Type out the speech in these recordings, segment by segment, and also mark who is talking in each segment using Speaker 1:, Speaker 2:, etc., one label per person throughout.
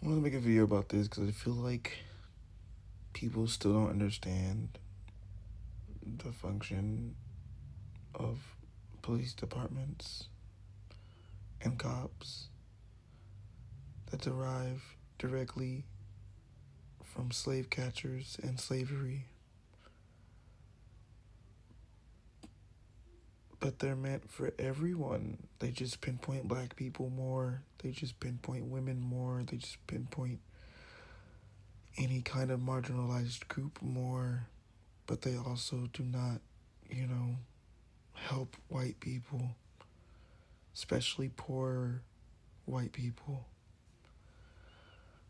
Speaker 1: want to make a video about this because I feel like people still don't understand the function of police departments and cops that derive directly from slave catchers and slavery. But they're meant for everyone. They just pinpoint black people more. They just pinpoint women more. They just pinpoint any kind of marginalized group more. But they also do not, help white people, especially poor white people.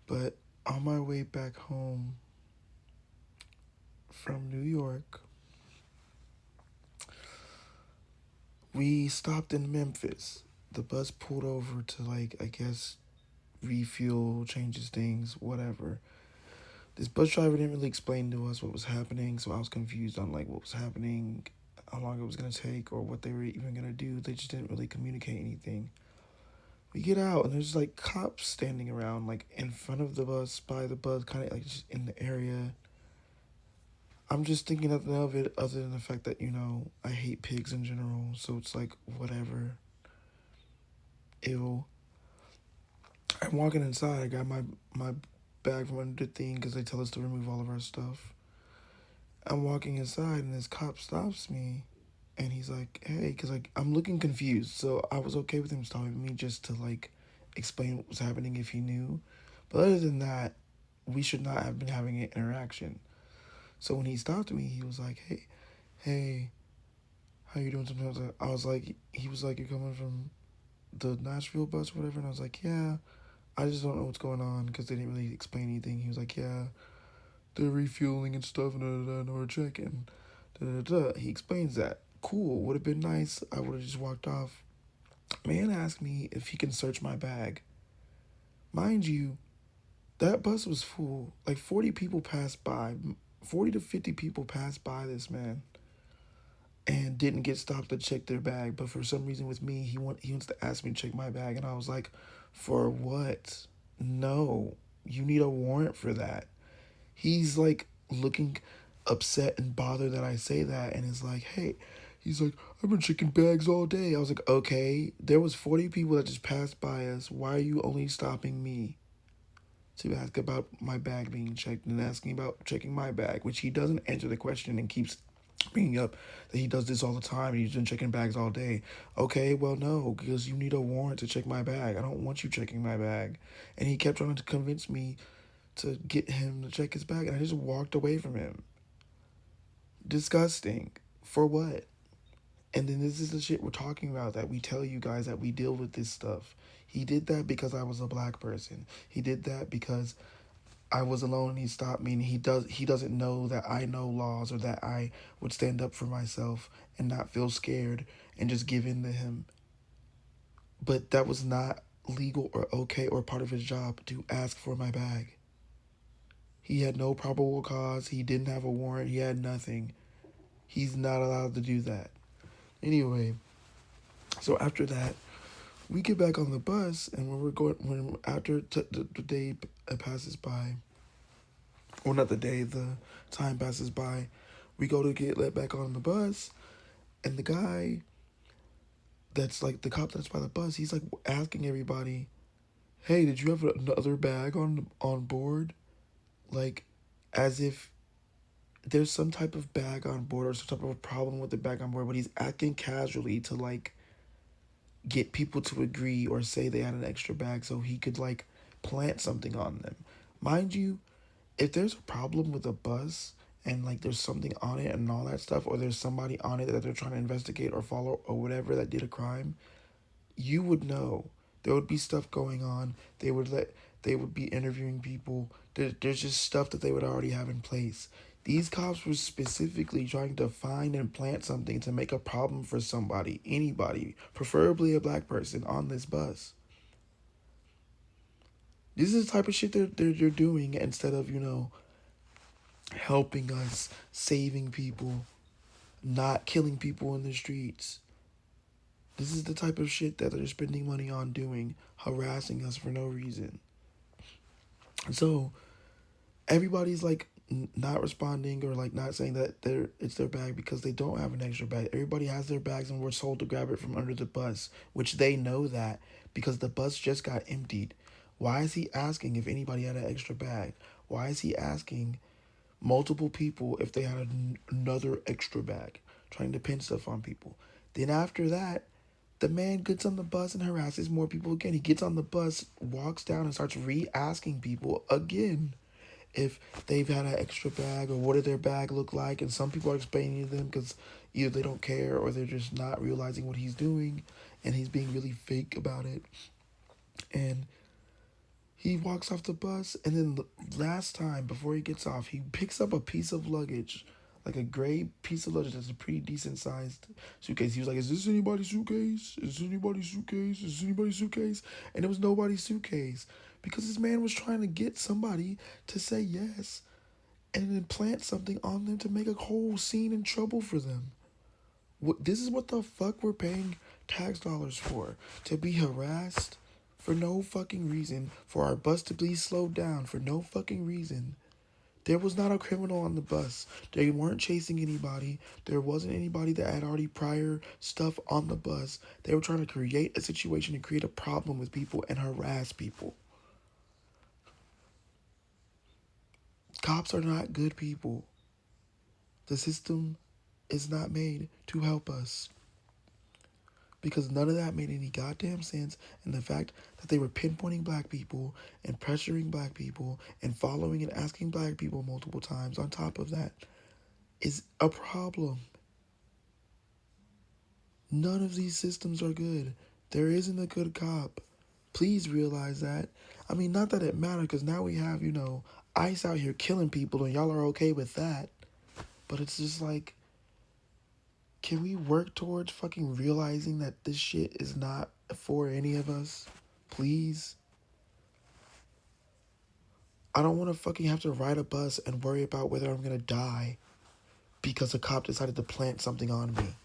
Speaker 1: But on my way back home from New York, we stopped in Memphis. The bus pulled over to, I guess, refuel, changes things, whatever. This bus driver didn't really explain to us what was happening, so I was confused on, what was happening, how long it was going to take, or what they were even going to do. They just didn't really communicate anything. We get out, and there's, cops standing around, in front of the bus, by the bus, kind of, just in the area. I'm just thinking nothing of it other than the fact that, I hate pigs in general, so it's whatever. Ew. I'm walking inside. I got my bag from under the thing because they tell us to remove all of our stuff. I'm walking inside, and this cop stops me, and he's like, hey, because, I'm looking confused, so I was okay with him stopping me just to, explain what was happening if he knew. But other than that, we should not have been having an interaction. So when he stopped me, he was like, hey, how you doing? Something I was like, he was like, you're coming from the Nashville bus or whatever? And I was like, yeah, I just don't know what's going on because they didn't really explain anything. He was like, yeah, they're refueling and stuff, and we're checking. He explains that. Cool, would have been nice. I would have just walked off. Man asked me if he can search my bag. Mind you, that bus was full. 40 people passed by. 40 to 50 people passed by this man and didn't get stopped to check their bag. But for some reason with me, he wants to ask me to check my bag. And I was like, for what? No, you need a warrant for that. He's looking upset and bothered that I say that, and is like, hey, he's like, I've been checking bags all day. I was like, okay, there was 40 people that just passed by us. Why are you only stopping me to ask about my bag being checked and asking about checking my bag, which he doesn't answer the question and keeps bringing up that he does this all the time and he's been checking bags all day. Okay, well, no, because you need a warrant to check my bag. I don't want you checking my bag. And he kept trying to convince me to get him to check his bag, and I just walked away from him. Disgusting. For what? And then this is the shit we're talking about, that we tell you guys that we deal with this stuff. He did that because I was a black person. He did that because I was alone and he stopped me, and he doesn't know that I know laws, or that I would stand up for myself and not feel scared and just give in to him. But that was not legal or okay or part of his job to ask for my bag. He had no probable cause. He didn't have a warrant. He had nothing. He's not allowed to do that. Anyway, so after that, we get back on the bus, and after the day passes by, or not the day, the time passes by, we go to get let back on the bus, and the guy that's the cop that's by the bus, he's asking everybody, hey, did you have another bag on board? As if there's some type of bag on board or some type of a problem with the bag on board, but he's acting casually to get people to agree or say they had an extra bag so he could plant something on them. Mind you, if there's a problem with a bus and there's something on it and all that stuff, or there's somebody on it that they're trying to investigate or follow or whatever that did a crime, you would know. There would be stuff going on. They would be interviewing people. There's just stuff that they would already have in place. These cops were specifically trying to find and plant something to make a problem for somebody, anybody, preferably a black person on this bus. This is the type of shit they're doing instead of, helping us, saving people, not killing people in the streets. This is the type of shit that they're spending money on doing, harassing us for no reason. So everybody's like not responding or like not saying that it's their bag because they don't have an extra bag. Everybody has their bags and we're told to grab it from under the bus, which they know that because the bus just got emptied. Why is he asking if anybody had an extra bag? Why is he asking multiple people if they had another extra bag, trying to pin stuff on people? Then after that, the man gets on the bus and harasses more people again. He gets on the bus, walks down, and starts re-asking people again if they've had an extra bag or what did their bag look like. And some people are explaining to them because either they don't care or they're just not realizing what he's doing, and he's being really fake about it. And he walks off the bus, and then last time before he gets off, he picks up a piece of luggage, like a gray piece of luggage that's a pretty decent sized suitcase. He was like, "Is this anybody's suitcase? Is this anybody's suitcase? Is this anybody's suitcase?" And it was nobody's suitcase because this man was trying to get somebody to say yes and then plant something on them to make a whole scene and trouble for them. This is what the fuck we're paying tax dollars for? To be harassed for no fucking reason, for our bus to be slowed down for no fucking reason. There was not a criminal on the bus. They weren't chasing anybody. There wasn't anybody that had already prior stuff on the bus. They were trying to create a situation and create a problem with people and harass people. Cops are not good people. The system is not made to help us. Because none of that made any goddamn sense, and the fact that they were pinpointing black people and pressuring black people and following and asking black people multiple times on top of that is a problem. None of these systems are good. There isn't a good cop. Please realize that. I mean, not that it matters, because now we have, ICE out here killing people and y'all are okay with that. But it's just like, can we work towards fucking realizing that this shit is not for any of us? Please? I don't want to fucking have to ride a bus and worry about whether I'm gonna die because a cop decided to plant something on me.